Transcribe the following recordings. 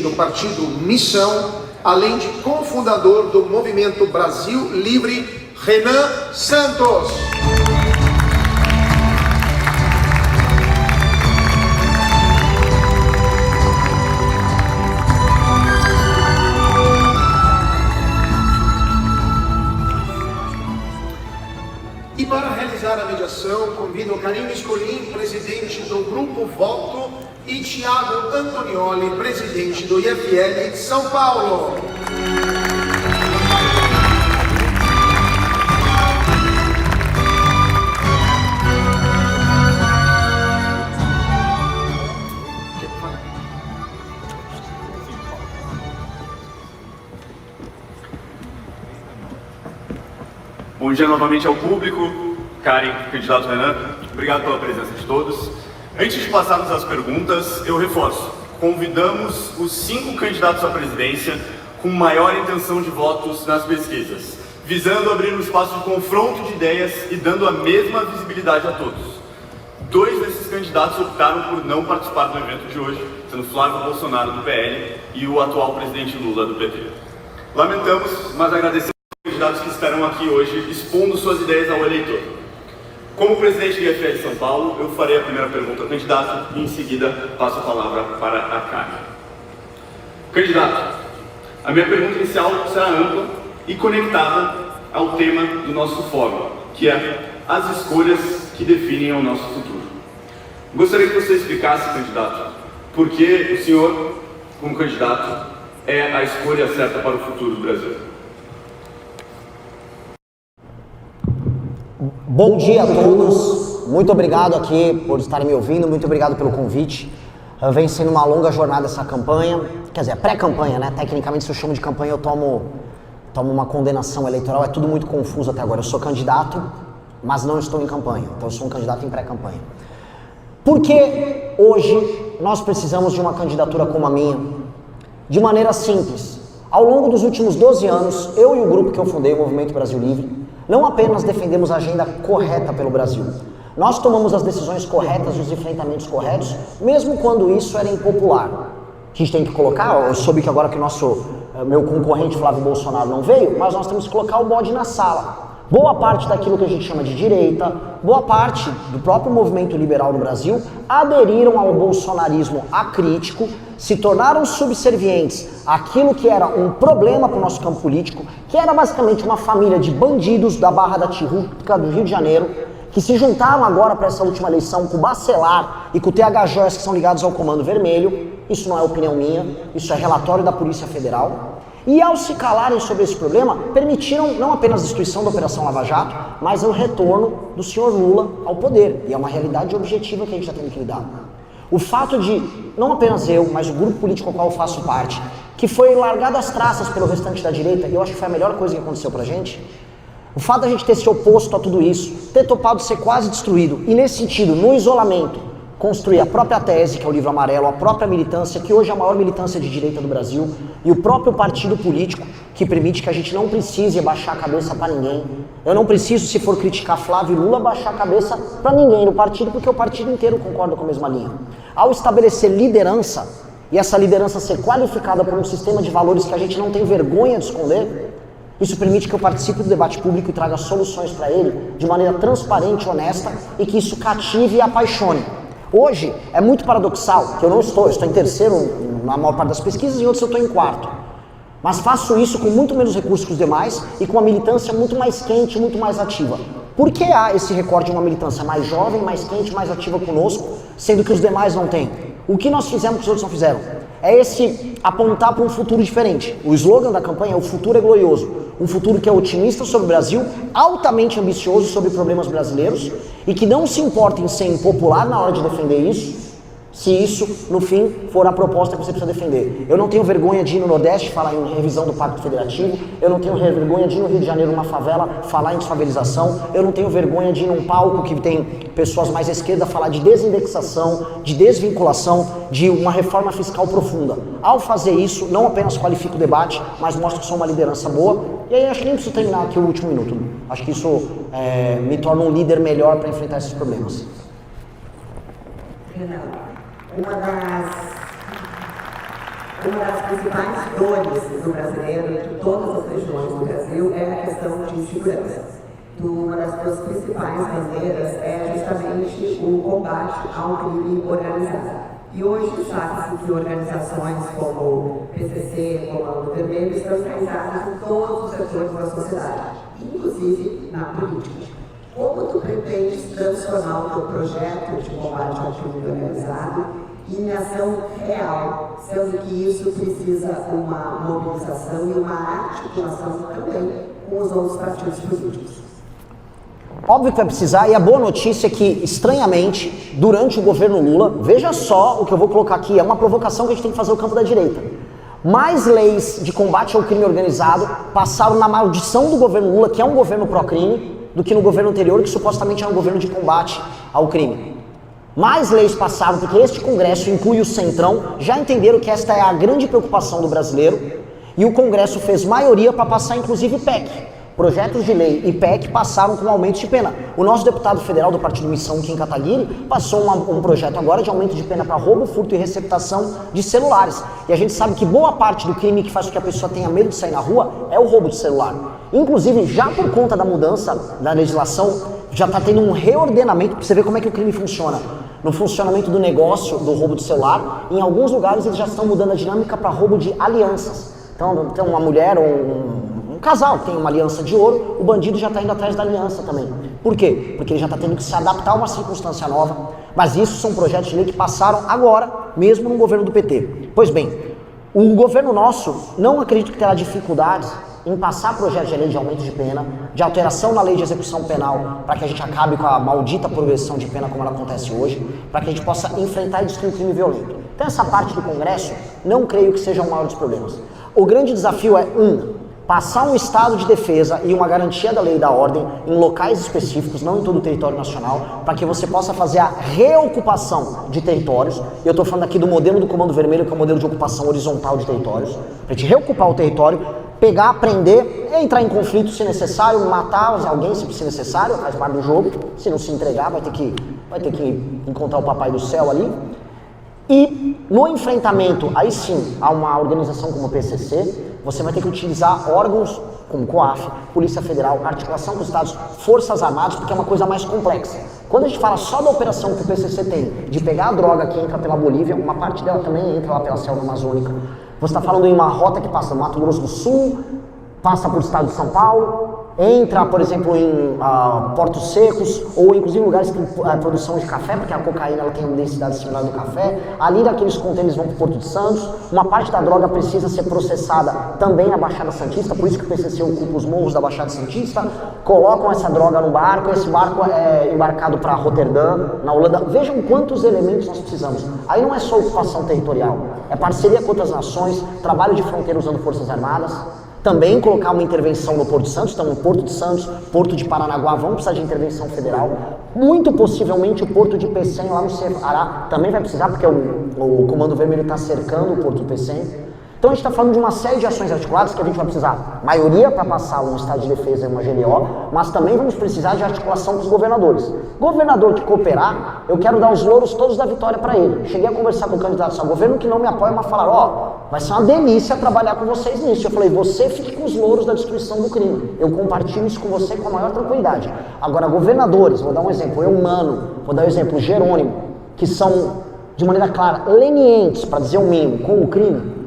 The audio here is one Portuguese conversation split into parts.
do partido Missão, além de cofundador do Movimento Brasil Livre, Renan Santos. E para realizar a mediação, convido Karine Escolim, presidente do Grupo Voto, e Thiago Antonioli, presidente do IFL São Paulo. Bom dia novamente ao público. Karen, candidato Renan, obrigado pela presença de todos. Antes de passarmos às perguntas, eu reforço, convidamos os 5 candidatos à presidência com maior intenção de votos nas pesquisas, visando abrir um espaço de confronto de ideias e dando a mesma visibilidade a todos. 2 desses candidatos optaram por não participar do evento de hoje, sendo Flávio Bolsonaro do PL e o atual presidente Lula do PT. Lamentamos, mas agradecemos aos candidatos que estarão aqui hoje expondo suas ideias ao eleitor. Como presidente do IFL São Paulo, eu farei a primeira pergunta ao candidato e em seguida passo a palavra para a Karen. Candidato, a minha pergunta inicial será ampla e conectada ao tema do nosso fórum, que é as escolhas que definem o nosso futuro. Gostaria que você explicasse, candidato, por que o senhor, como candidato, é a escolha certa para o futuro do Brasil. Bom dia a todos, muito obrigado aqui por estarem me ouvindo, muito obrigado pelo convite. Vem sendo uma longa jornada essa campanha, quer dizer, pré-campanha, né? Tecnicamente, se eu chamo de campanha, eu tomo uma condenação eleitoral, é tudo muito confuso até agora. Eu sou candidato, mas não estou em campanha, então eu sou um candidato em pré-campanha. Por que hoje nós precisamos de uma candidatura como a minha? De maneira simples, ao longo dos últimos 12 anos, eu e o grupo que eu fundei, o Movimento Brasil Livre, não apenas defendemos a agenda correta pelo Brasil, nós tomamos as decisões corretas e os enfrentamentos corretos, mesmo quando isso era impopular. A gente tem que colocar, eu soube que agora que o meu concorrente Flávio Bolsonaro não veio, mas nós temos que colocar o bode na sala. Boa parte daquilo que a gente chama de direita, boa parte do próprio movimento liberal no Brasil aderiram ao bolsonarismo acrítico, se tornaram subservientes àquilo que era um problema para o nosso campo político, que era basicamente uma família de bandidos da Barra da Tijuca, do Rio de Janeiro, que se juntaram agora para essa última eleição com o Bacelar e com o TH Joias, que são ligados ao Comando Vermelho. Isso não é opinião minha, isso é relatório da Polícia Federal. E ao se calarem sobre esse problema, permitiram não apenas a destruição da Operação Lava Jato, mas o retorno do senhor Lula ao poder. E é uma realidade objetiva que a gente está tendo que lidar. O fato de, não apenas eu, mas o grupo político ao qual eu faço parte, que foi largado às traças pelo restante da direita, e eu acho que foi a melhor coisa que aconteceu pra gente, o fato da gente ter se oposto a tudo isso, ter topado ser quase destruído, e nesse sentido, no isolamento, construir a própria tese, que é o Livro Amarelo, a própria militância, que hoje é a maior militância de direita do Brasil, e o próprio partido político, que permite que a gente não precise baixar a cabeça para ninguém. Eu não preciso, se for criticar Flávio e Lula, baixar a cabeça para ninguém no partido, porque o partido inteiro concorda com a mesma linha. Ao estabelecer liderança, e essa liderança ser qualificada por um sistema de valores que a gente não tem vergonha de esconder, isso permite que eu participe do debate público e traga soluções para ele de maneira transparente e honesta, e que isso cative e apaixone. Hoje é muito paradoxal que eu estou em terceiro na maior parte das pesquisas e em outros eu estou em quarto. Mas faço isso com muito menos recursos que os demais e com uma militância muito mais quente, muito mais ativa. Por que há esse recorde de uma militância mais jovem, mais quente, mais ativa conosco, sendo que os demais não têm? O que nós fizemos que os outros não fizeram? É esse apontar para um futuro diferente. O slogan da campanha é "O futuro é glorioso". Um futuro que é otimista sobre o Brasil, altamente ambicioso sobre problemas brasileiros e que não se importa em ser impopular na hora de defender isso, se isso, no fim, for a proposta que você precisa defender. Eu não tenho vergonha de ir no Nordeste falar em revisão do Pacto Federativo, eu não tenho vergonha de ir no Rio de Janeiro, numa favela, falar em desfavelização, eu não tenho vergonha de ir num palco que tem pessoas mais à esquerda falar de desindexação, de desvinculação, de uma reforma fiscal profunda. Ao fazer isso, não apenas qualifico o debate, mas mostro que sou uma liderança boa. E aí acho que nem preciso terminar aqui o último minuto. Acho que isso me torna um líder melhor para enfrentar esses problemas. Uma das principais dores do brasileiro, de todas as regiões do Brasil, é a questão de segurança. Uma das suas principais bandeiras é justamente o combate ao crime organizado. E hoje sabe-se que organizações como o PCC, Comando Vermelho, estão enraizadas em todos os setores da sociedade, inclusive na política. Como tu pretendes transformar o teu projeto de combate ao crime organizado em ação real, sendo que isso precisa uma mobilização e uma articulação também com os outros partidos políticos? Óbvio que vai precisar, e a boa notícia é que, estranhamente, durante o governo Lula, veja só o que eu vou colocar aqui, é uma provocação que a gente tem que fazer no campo da direita. Mais leis de combate ao crime organizado passaram na maldição do governo Lula, que é um governo pró-crime, do que no governo anterior, que supostamente era um governo de combate ao crime. Mais leis passaram, porque este Congresso inclui o Centrão, já entenderam que esta é a grande preocupação do brasileiro, e o Congresso fez maioria para passar inclusive PEC. Projetos de lei e PEC passaram com aumento de pena. O nosso deputado federal do Partido Missão, Kim Kataguiri, passou um projeto agora de aumento de pena para roubo, furto e receptação de celulares. E a gente sabe que boa parte do crime que faz com que a pessoa tenha medo de sair na rua é o roubo de celular. Inclusive, já por conta da mudança da legislação, já está tendo um reordenamento para você ver como é que o crime funciona. No funcionamento do negócio do roubo de celular, em alguns lugares eles já estão mudando a dinâmica para roubo de alianças. Então, uma mulher ou um casal tem uma aliança de ouro, o bandido já está indo atrás da aliança também. Por quê? Porque ele já está tendo que se adaptar a uma circunstância nova, mas isso são projetos de lei que passaram agora, mesmo no governo do PT. Pois bem, o governo nosso não acredito que terá dificuldades em passar projetos de lei de aumento de pena, de alteração na lei de execução penal, para que a gente acabe com a maldita progressão de pena como ela acontece hoje, para que a gente possa enfrentar e destruir o crime violento. Então essa parte do Congresso, não creio que seja o maior dos problemas. O grande desafio é, passar um estado de defesa e uma garantia da lei e da ordem em locais específicos, não em todo o território nacional, para que você possa fazer a reocupação de territórios. Eu estou falando aqui do modelo do Comando Vermelho, que é o modelo de ocupação horizontal de territórios, para a gente reocupar o território, pegar, prender, entrar em conflito se necessário, matar alguém se necessário, faz parte do jogo. Se não se entregar, vai ter que encontrar o papai do céu ali. E no enfrentamento, aí sim, a uma organização como o PCC, você vai ter que utilizar órgãos como COAF, Polícia Federal, articulação com os estados, Forças Armadas, porque é uma coisa mais complexa. Quando a gente fala só da operação que o PCC tem, de pegar a droga que entra pela Bolívia, uma parte dela também entra lá pela selva amazônica. Você está falando em uma rota que passa no Mato Grosso do Sul, passa por estado de São Paulo, entra, por exemplo, em portos secos, ou inclusive lugares que tem produção de café, porque a cocaína ela tem uma densidade similar do café. Ali daqueles contêineres vão para o Porto de Santos. Uma parte da droga precisa ser processada também na Baixada Santista, por isso que o PCC ocupa os morros da Baixada Santista. Colocam essa droga no barco, esse barco é embarcado para Roterdã, na Holanda. Vejam quantos elementos nós precisamos. Aí não é só ocupação territorial, é parceria com outras nações, trabalho de fronteira usando Forças Armadas. Também colocar uma intervenção no Porto de Santos, então no Porto de Santos, Porto de Paranaguá vão precisar de intervenção federal. Muito possivelmente o Porto de Pecém lá no Ceará também vai precisar, porque o Comando Vermelho está cercando o Porto de Pecém. Então a gente está falando de uma série de ações articuladas que a gente vai precisar, maioria para passar um estado de defesa e uma GLO, mas também vamos precisar de articulação com os governadores. Governador que cooperar, eu quero dar os louros todos da vitória para ele. Cheguei a conversar com candidatos ao governo que não me apoiam, mas falaram, vai ser uma delícia trabalhar com vocês nisso. Eu falei, você fique com os louros da destruição do crime. Eu compartilho isso com você com a maior tranquilidade. Agora, governadores, vou dar um exemplo, vou dar um exemplo, Jerônimo, que são, de maneira clara, lenientes, para dizer o mínimo, com o crime.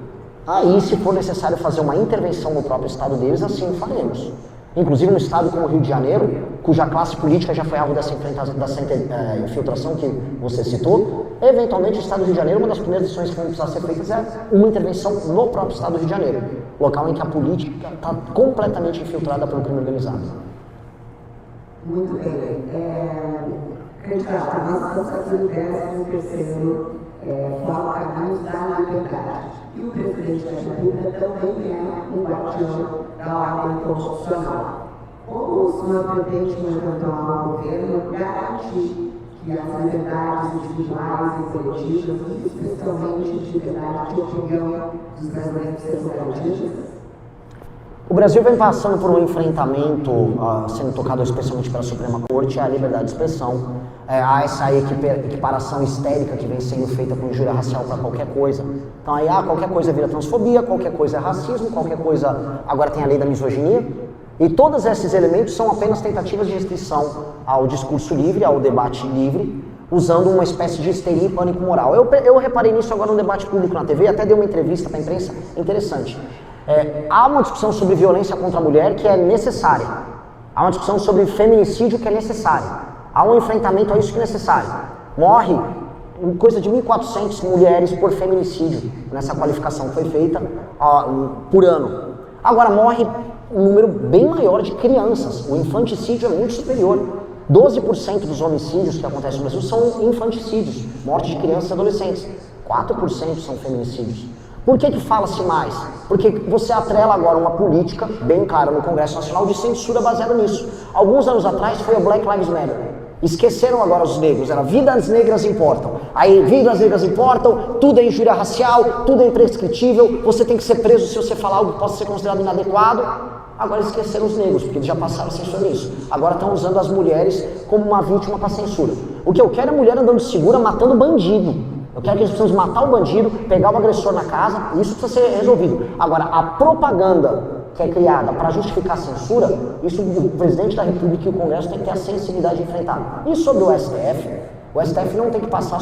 Aí, se for necessário fazer uma intervenção no próprio estado deles, assim o faremos. Inclusive um estado como o Rio de Janeiro, cuja classe política já foi alvo dessa infiltração que você citou, eventualmente o estado do Rio de Janeiro, uma das primeiras decisões que vão precisar ser feitas é uma intervenção no próprio estado do Rio de Janeiro, local em que a política está completamente infiltrada pelo crime organizado. Muito bem. Candidato, nós estamos aqui no 13º Fórum Caminhos da Liberdade. E o presidente da República também é um guardião da ordem constitucional. Como o senhor pretende, no eventual governo, garantir que as liberdades individuais e coletivas, especialmente a liberdade de opinião dos brasileiros, sejam garantidas? O Brasil vem passando por um enfrentamento, sendo tocado especialmente pela Suprema Corte, à liberdade de expressão. Há essa equiparação histérica que vem sendo feita com injúria racial para qualquer coisa. Então aí, qualquer coisa vira transfobia, qualquer coisa é racismo, qualquer coisa... Agora tem a lei da misoginia. E todos esses elementos são apenas tentativas de restrição ao discurso livre, ao debate livre, usando uma espécie de histeria e pânico moral. Eu reparei nisso agora no debate público na TV, até dei uma entrevista para a imprensa interessante. Há uma discussão sobre violência contra a mulher que é necessária. Há uma discussão sobre feminicídio que é necessária. Há um enfrentamento a isso que é necessário. Morre coisa de 1.400 mulheres por feminicídio, nessa qualificação que foi feita por ano. Agora morre um número bem maior de crianças. O infanticídio é muito superior. 12% dos homicídios que acontecem no Brasil são infanticídios, morte de crianças e adolescentes. 4% são feminicídios. Por que fala-se mais? Porque você atrela agora uma política, bem clara no Congresso Nacional, de censura baseada nisso. Alguns anos atrás foi o Black Lives Matter. Esqueceram agora os negros, era vidas negras importam. Aí, vidas negras importam, tudo é injúria racial, tudo é imprescritível, você tem que ser preso se você falar algo que possa ser considerado inadequado. Agora esqueceram os negros, porque eles já passaram a censura nisso. Agora estão usando as mulheres como uma vítima para censura. O que eu quero é mulher andando segura, matando bandido. Eu quero que eles precisam matar o bandido, pegar o agressor na casa, isso precisa ser resolvido. Agora, a propaganda que é criada para justificar a censura, isso o presidente da República e o Congresso tem que ter a sensibilidade de enfrentar. E sobre o STF não tem que passar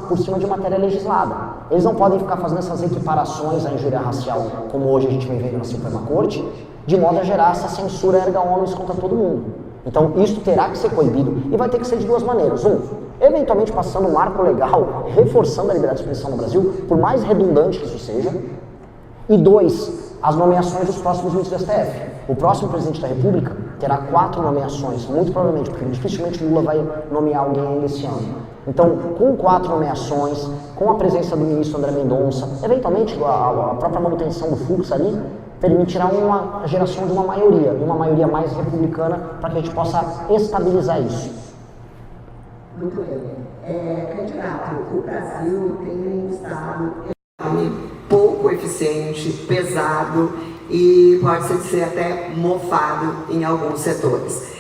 por cima de matéria legislada. Eles não podem ficar fazendo essas equiparações à injúria racial, como hoje a gente vem vendo na Suprema Corte, de modo a gerar essa censura erga omnes contra todo mundo. Então, isso terá que ser coibido e vai ter que ser de duas maneiras. Eventualmente passando um marco legal, reforçando a liberdade de expressão no Brasil, por mais redundante que isso seja. E 2, as nomeações dos próximos ministros do STF. O próximo presidente da República terá 4 nomeações, muito provavelmente, porque dificilmente Lula vai nomear alguém ainda esse ano. Então, com 4 nomeações, com a presença do ministro André Mendonça, eventualmente a própria manutenção do fluxo ali, permitirá uma geração de uma maioria, e uma maioria mais republicana, para que a gente possa estabilizar isso. Muito bem. Candidato, o Brasil tem um Estado pouco eficiente, pesado e pode ser até mofado em alguns setores.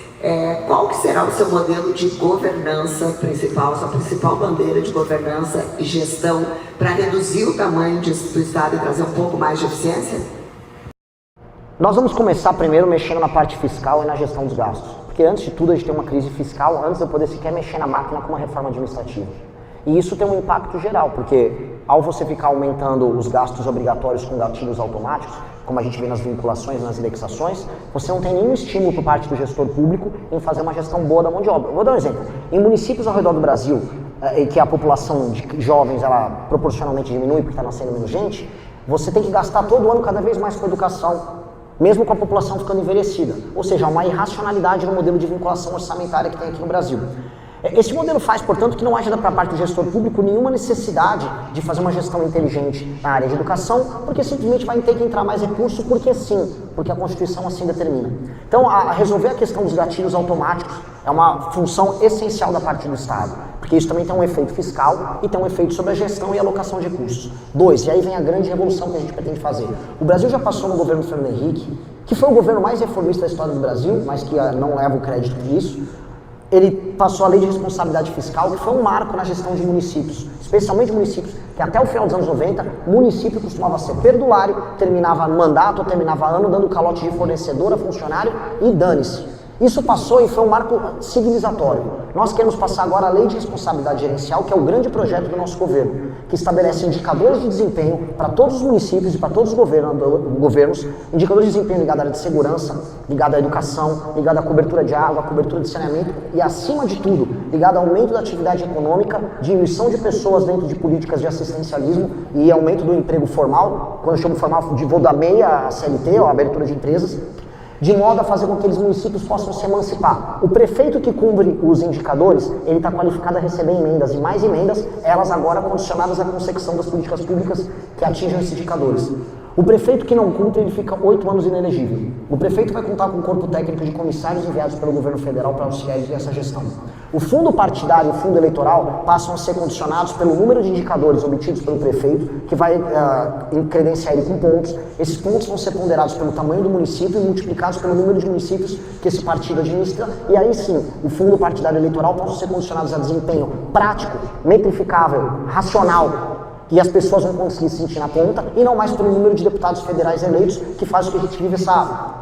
Qual que será o seu modelo de governança principal, sua principal bandeira de governança e gestão para reduzir o tamanho do Estado e trazer um pouco mais de eficiência? Nós vamos começar primeiro mexendo na parte fiscal e na gestão dos gastos. Porque antes de tudo a gente tem uma crise fiscal, antes de eu poder sequer mexer na máquina com uma reforma administrativa. E isso tem um impacto geral, porque ao você ficar aumentando os gastos obrigatórios com gatilhos automáticos, como a gente vê nas vinculações, nas indexações, você não tem nenhum estímulo por parte do gestor público em fazer uma gestão boa da mão de obra. Vou dar um exemplo. Em municípios ao redor do Brasil, em que a população de jovens ela proporcionalmente diminui porque está nascendo menos gente, você tem que gastar todo ano cada vez mais com educação, mesmo com a população ficando envelhecida. Ou seja, há uma irracionalidade no modelo de vinculação orçamentária que tem aqui no Brasil. Esse modelo faz, portanto, que não haja para parte do gestor público nenhuma necessidade de fazer uma gestão inteligente na área de educação, porque simplesmente vai ter que entrar mais recurso, porque sim, porque a Constituição assim determina. Então, resolver a questão dos gatilhos automáticos é uma função essencial da parte do Estado, porque isso também tem um efeito fiscal e tem um efeito sobre a gestão e alocação de recursos. 2, e aí vem a grande revolução que a gente pretende fazer. O Brasil já passou no governo do Fernando Henrique, que foi o governo mais reformista da história do Brasil, mas que não leva o crédito disso. Ele passou a lei de responsabilidade fiscal, que foi um marco na gestão de municípios, especialmente municípios, que até o final dos anos 90, município costumava ser perdulário, terminava mandato, terminava ano, dando calote de fornecedor a funcionário e dane-se. Isso passou e foi um marco civilizatório. Nós queremos passar agora a lei de responsabilidade gerencial, que é o grande projeto do nosso governo, que estabelece indicadores de desempenho para todos os municípios e para todos os governos, indicadores de desempenho ligados à área de segurança, ligado à educação, ligado à cobertura de água, à cobertura de saneamento e, acima de tudo, ligado ao aumento da atividade econômica, diminuição de pessoas dentro de políticas de assistencialismo e aumento do emprego formal, quando eu chamo formal, vou da MEI à CLT, a abertura de empresas, de modo a fazer com que aqueles municípios possam se emancipar. O prefeito que cumpre os indicadores, ele está qualificado a receber emendas e mais emendas, elas agora condicionadas à consecução das políticas públicas que atinjam esses indicadores. O prefeito que não cumpre, ele fica 8 anos inelegível. O prefeito vai contar com um corpo técnico de comissários enviados pelo governo federal para auxiliar ele nessa gestão. O fundo partidário e o fundo eleitoral passam a ser condicionados pelo número de indicadores obtidos pelo prefeito, que vai credenciar ele com pontos. Esses pontos vão ser ponderados pelo tamanho do município e multiplicados pelo número de municípios que esse partido administra. E aí sim, o fundo partidário eleitoral pode ser condicionados a desempenho prático, metrificável, racional, e as pessoas vão conseguir se sentir na ponta, e não mais pelo número de deputados federais eleitos, que faz com que a gente vive essa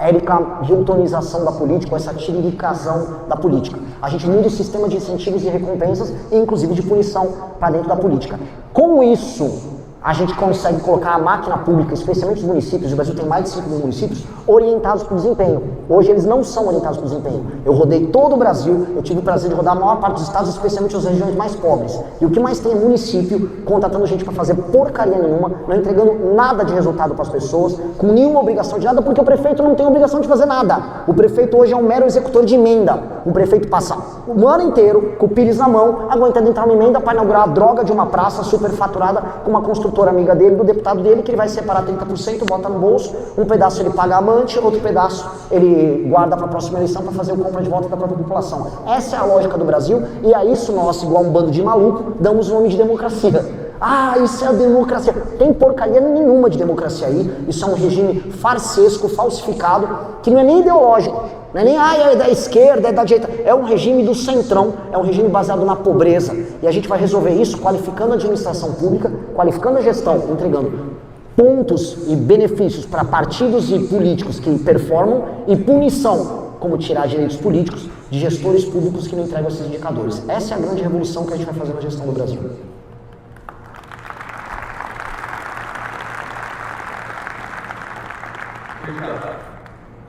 hiltonização da política, ou essa tiriricação da política. A gente muda o sistema de incentivos e recompensas, e inclusive de punição, para dentro da política. Com isso, a gente consegue colocar a máquina pública, especialmente os municípios, o Brasil tem mais de 5 mil municípios, orientados para o desempenho. Hoje eles não são orientados para o desempenho. Eu rodei todo o Brasil, eu tive o prazer de rodar a maior parte dos estados, especialmente as regiões mais pobres. E o que mais tem é município contratando gente para fazer porcaria nenhuma, não entregando nada de resultado para as pessoas, com nenhuma obrigação de nada, porque o prefeito não tem obrigação de fazer nada. O prefeito hoje é um mero executor de emenda. O prefeito passa o ano inteiro com o pires na mão, aguentando entrar uma emenda para inaugurar a droga de uma praça superfaturada com uma construtora amiga dele, do deputado dele, que ele vai separar 30%, bota no bolso, um pedaço ele paga a amante, outro pedaço ele guarda para a próxima eleição para fazer o compra de volta da própria população. Essa é a lógica do Brasil, e a isso nós, igual um bando de maluco, damos o nome de democracia. Ah, isso é a democracia. Tem porcaria nenhuma de democracia aí, isso é um regime farsesco, falsificado, que não é nem ideológico. Não é nem é da esquerda, é da direita, é um regime do centrão, é um regime baseado na pobreza. E a gente vai resolver isso qualificando a administração pública, qualificando a gestão, entregando pontos e benefícios para partidos e políticos que performam e punição, como tirar direitos políticos de gestores públicos que não entregam esses indicadores. Essa é a grande revolução que a gente vai fazer na gestão do Brasil.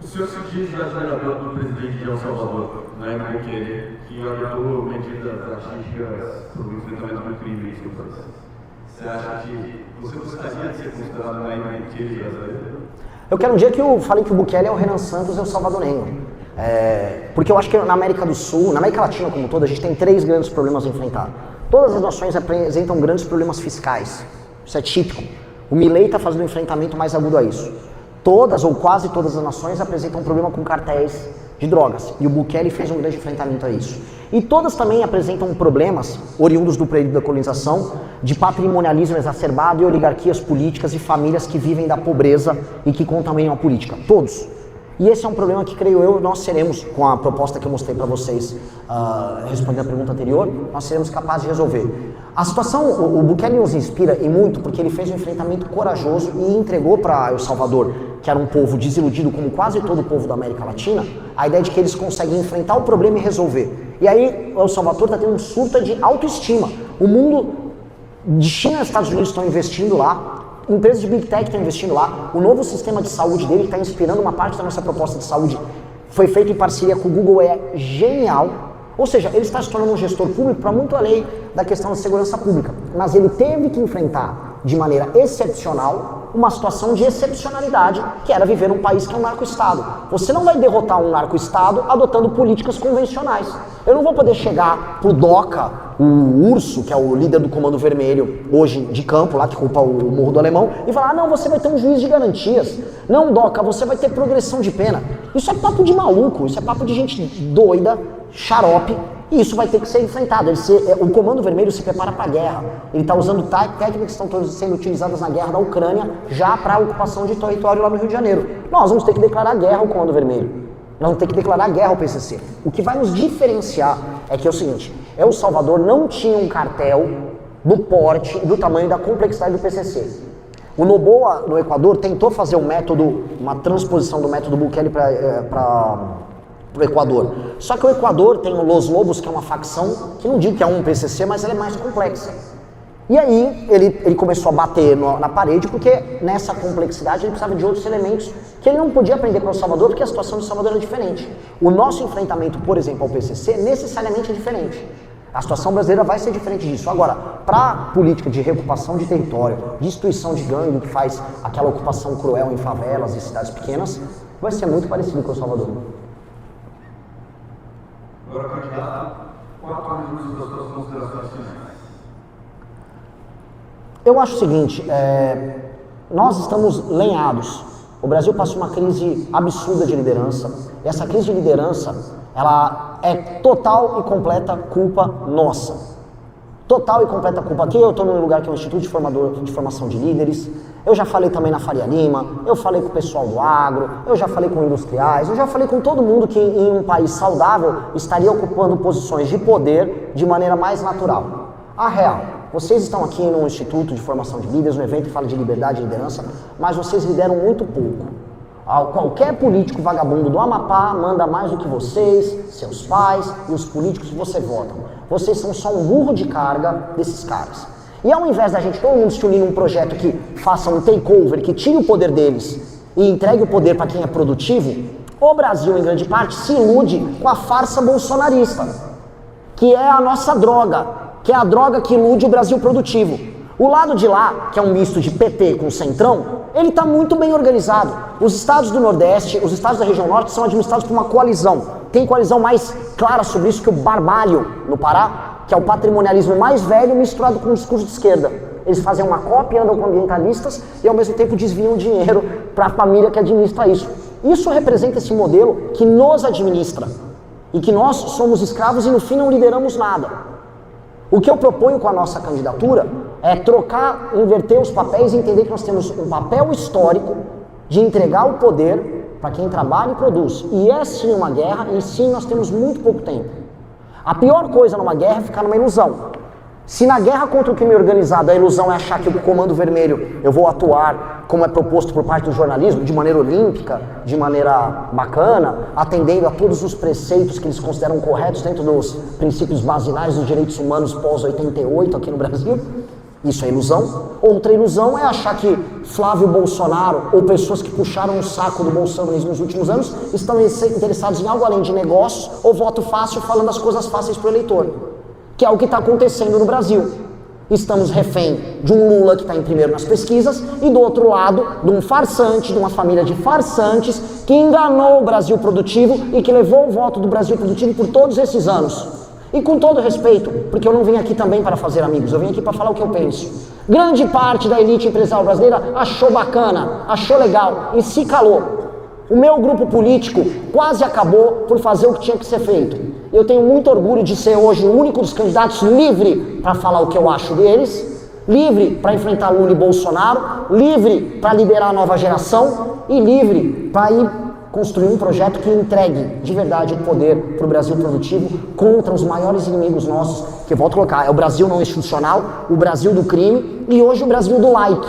O senhor se diz admirador do presidente de El Salvador, Nayib Bukele, que adotou medidas drásticas sobre o enfrentamento do crime no país. Você acha que você gostaria de ser considerado Nayib Bukele brasileiro? Eu quero um dia que eu falei que o Bukele é o Renan Santos, é o salvadorenho. Porque eu acho que na América do Sul, na América Latina como um todo, a gente tem 3 grandes problemas a enfrentar. Todas as nações apresentam grandes problemas fiscais. Isso é típico. O Milei está fazendo um enfrentamento mais agudo a isso. Todas ou quase todas as nações apresentam um problema com cartéis de drogas, e o Bukele fez um grande enfrentamento a isso. E todas também apresentam problemas, oriundos do período da colonização, de patrimonialismo exacerbado e oligarquias políticas e famílias que vivem da pobreza e que contaminam a política. Todos. E esse é um problema que, creio eu, nós seremos, com a proposta que eu mostrei para vocês, respondendo a pergunta anterior, nós seremos capazes de resolver. A situação, o Bukele nos inspira e muito porque ele fez um enfrentamento corajoso e entregou para El Salvador, que era um povo desiludido, como quase todo o povo da América Latina, a ideia de que eles conseguem enfrentar o problema e resolver. E aí, El Salvador está tendo um surto de autoestima. O mundo de China e Estados Unidos estão investindo lá, empresas de Big Tech estão investindo lá, o novo sistema de saúde dele está inspirando uma parte da nossa proposta de saúde, foi feito em parceria com o Google, é genial. Ou seja, ele está se tornando um gestor público para muito além da questão da segurança pública. Mas ele teve que enfrentar de maneira excepcional uma situação de excepcionalidade, que era viver num país que é um narco-estado. Você não vai derrotar um narco-estado adotando políticas convencionais. Eu não vou poder chegar pro DOCA, o Urso, que é o líder do Comando Vermelho, hoje de campo, lá que culpa o Morro do Alemão, e falar, não, você vai ter um juiz de garantias. Não, DOCA, você vai ter progressão de pena. Isso é papo de maluco, isso é papo de gente doida, xarope, e isso vai ter que ser enfrentado. O Comando Vermelho se prepara para a guerra. Ele está usando técnicas que estão sendo utilizadas na guerra da Ucrânia já para a ocupação de território lá no Rio de Janeiro. Nós vamos ter que declarar guerra ao Comando Vermelho. Nós vamos ter que declarar guerra ao PCC. O que vai nos diferenciar é que é o seguinte, El Salvador não tinha um cartel do porte, do tamanho e da complexidade do PCC. O Noboa, no Equador, tentou fazer uma transposição do método Bukele para o Equador. Só que o Equador tem o Los Lobos, que é uma facção, que não digo que é um PCC, mas ela é mais complexa. E aí ele começou a bater na parede, porque nessa complexidade ele precisava de outros elementos que ele não podia aprender com o Salvador, porque a situação do Salvador era diferente. O nosso enfrentamento, por exemplo, ao PCC, necessariamente é diferente. A situação brasileira vai ser diferente disso. Agora, para a política de reocupação de território, destruição de gangue, que faz aquela ocupação cruel em favelas e cidades pequenas, vai ser muito parecido com o Salvador. Agora, candidato, 4 minutos das suas considerações finais. Eu acho o seguinte, Nós estamos lenhados. O Brasil passa uma crise absurda de liderança. E essa crise de liderança, ela é total e completa culpa nossa. Total e completa culpa. Aqui eu estou num lugar que é um Instituto de Formação de Líderes. Eu já falei também na Faria Lima, eu falei com o pessoal do agro, eu já falei com industriais, eu já falei com todo mundo que em um país saudável estaria ocupando posições de poder de maneira mais natural. A real, vocês estão aqui no Instituto de Formação de Líderes, no evento que fala de liberdade e liderança, mas vocês lideram muito pouco. Qualquer político vagabundo do Amapá manda mais do que vocês, seus pais e os políticos que você votam. Vocês são só um burro de carga desses caras. E ao invés da gente todo mundo se unir num projeto que faça um takeover, que tire o poder deles e entregue o poder para quem é produtivo, o Brasil, em grande parte, se ilude com a farsa bolsonarista, que é a nossa droga, que é a droga que ilude o Brasil produtivo. O lado de lá, que é um misto de PT com Centrão, ele está muito bem organizado. Os estados do Nordeste, os estados da região Norte são administrados por uma coalizão. Tem coalizão mais clara sobre isso que o Barbalho, no Pará, que é o patrimonialismo mais velho misturado com o discurso de esquerda. Eles fazem uma cópia, andam com ambientalistas e ao mesmo tempo desviam dinheiro para a família que administra isso. Isso representa esse modelo que nos administra e que nós somos escravos e no fim não lideramos nada. O que eu proponho com a nossa candidatura é trocar, inverter os papéis e entender que nós temos um papel histórico de entregar o poder para quem trabalha e produz. E é sim uma guerra e sim nós temos muito pouco tempo. A pior coisa numa guerra é ficar numa ilusão. Se na guerra contra o crime organizado a ilusão é achar que o Comando Vermelho eu vou atuar como é proposto por parte do jornalismo, de maneira olímpica, de maneira bacana, atendendo a todos os preceitos que eles consideram corretos dentro dos princípios basilares dos direitos humanos pós-88 aqui no Brasil, isso é ilusão. Outra ilusão é achar que Flávio Bolsonaro ou pessoas que puxaram o saco do bolsonarismo nos últimos anos estão interessados em algo além de negócios ou voto fácil falando as coisas fáceis para o eleitor, que é o que está acontecendo no Brasil. Estamos refém de um Lula que está em primeiro nas pesquisas e do outro lado de um farsante, de uma família de farsantes que enganou o Brasil produtivo e que levou o voto do Brasil produtivo por todos esses anos. E com todo respeito, porque eu não vim aqui também para fazer amigos, eu vim aqui para falar o que eu penso. Grande parte da elite empresarial brasileira achou bacana, achou legal e se calou. O meu grupo político quase acabou por fazer o que tinha que ser feito. Eu tenho muito orgulho de ser hoje o único dos candidatos livre para falar o que eu acho deles, livre para enfrentar Lula e Bolsonaro, livre para liderar a nova geração e livre para ir construir um projeto que entregue de verdade o poder para o Brasil produtivo contra os maiores inimigos nossos, que eu volto a colocar, é o Brasil não institucional, o Brasil do crime e hoje o Brasil do like.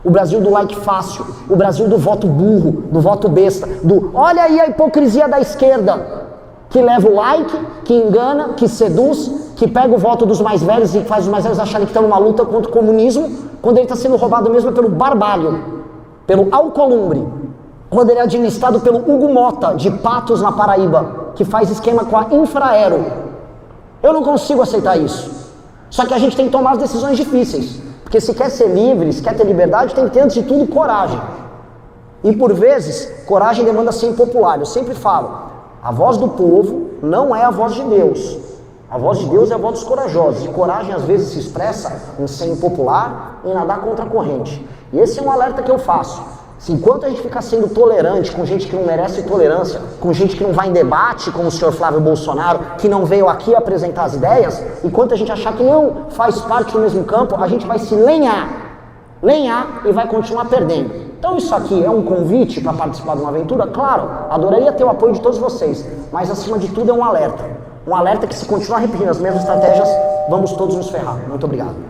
O Brasil do like fácil, o Brasil do voto burro, do voto besta, do olha aí a hipocrisia da esquerda, que leva o like, que engana, que seduz, que pega o voto dos mais velhos e faz os mais velhos acharem que estão numa luta contra o comunismo, quando ele está sendo roubado mesmo pelo Barbalho, pelo Alcolumbre, quando ele é administrado pelo Hugo Mota, de Patos, na Paraíba, que faz esquema com a Infraero. Eu não consigo aceitar isso. Só que a gente tem que tomar as decisões difíceis. Porque se quer ser livre, se quer ter liberdade, tem que ter, antes de tudo, coragem. E por vezes, coragem demanda ser impopular. Eu sempre falo, a voz do povo não é a voz de Deus. A voz de Deus é a voz dos corajosos. E coragem, às vezes, se expressa em ser impopular e nadar contra a corrente. E esse é um alerta que eu faço. Se enquanto a gente fica sendo tolerante com gente que não merece tolerância, com gente que não vai em debate, como o senhor Flávio Bolsonaro, que não veio aqui apresentar as ideias, enquanto a gente achar que não faz parte do mesmo campo, a gente vai se lenhar e vai continuar perdendo. Então isso aqui é um convite para participar de uma aventura? Claro, adoraria ter o apoio de todos vocês, mas acima de tudo é um alerta. Um alerta que se continuar repetindo as mesmas estratégias, vamos todos nos ferrar. Muito obrigado.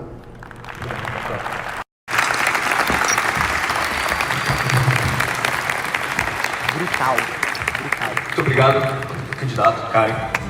Muito obrigado, candidato Caio.